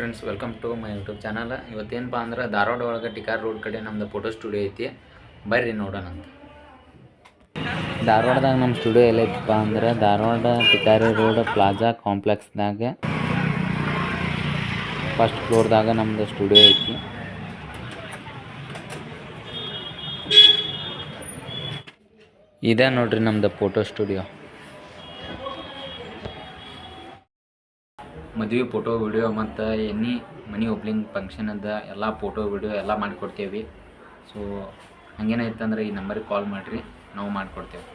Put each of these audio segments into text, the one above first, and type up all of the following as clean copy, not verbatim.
Friends, welcome to my YouTube channel. ಇವತ್ತೇನಪ್ಪ ಅಂದ್ರೆ ಧಾರವಾಡ ಒಳಗೆ ಟಿಕಾರ್ ರೋಡ್ ಕಡೆ ನಮ್ಮದು ಫೋಟೋ ಸ್ಟುಡಿಯೋ ಐತಿ. ಬರ್ರಿ ನೋಡೋಣ ಅಂತ. ಧಾರವಾಡದಾಗ ನಮ್ಮ ಸ್ಟುಡಿಯೋ ಎಲ್ಲೈತಪ್ಪ ಅಂದ್ರೆ ಧಾರವಾಡ ಟಿಕಾರಿ ರೋಡ್ ಪ್ಲಾಜಾ ಕಾಂಪ್ಲೆಕ್ಸ್ದಾಗ ಫಸ್ಟ್ ಫ್ಲೋರ್ದಾಗ ನಮ್ಮದು ಸ್ಟುಡಿಯೋ ಐತಿ. ಇದೇ ನೋಡ್ರಿ ನಮ್ಮದು ಫೋಟೋ ಸ್ಟುಡಿಯೋ. ಮದುವೆ ಫೋಟೋ ವಿಡಿಯೋ ಮತ್ತು ಎನಿ ಮನಿ ಓಪನಿಂಗ್ ಫಂಕ್ಷನದ ಎಲ್ಲ ಫೋಟೋ ವಿಡಿಯೋ ಎಲ್ಲ ಮಾಡಿಕೊಡ್ತೇವೆ. ಸೊ ಹಂಗೇನಾಯ್ತಂದ್ರೆ ಈ ನಂಬರಿಗೆ ಕಾಲ್ ಮಾಡಿರಿ, ನಾವು ಮಾಡಿಕೊಡ್ತೇವೆ.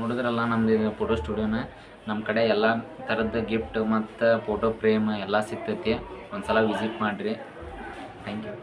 ನೋಡಿದ್ರಲ್ಲ ನಮ್ದು ಫೋಟೋ ಸ್ಟುಡಿಯೋನ. ನಮ್ಮ ಕಡೆ ಎಲ್ಲ ಥರದ್ದು ಗಿಫ್ಟ್ ಮತ್ತು ಫೋಟೋ ಫ್ರೇಮ್ ಎಲ್ಲ ಸಿಗ್ತೈತಿ. ಒಂದ್ಸಲ ವಿಸಿಟ್ ಮಾಡಿರಿ. Thank you.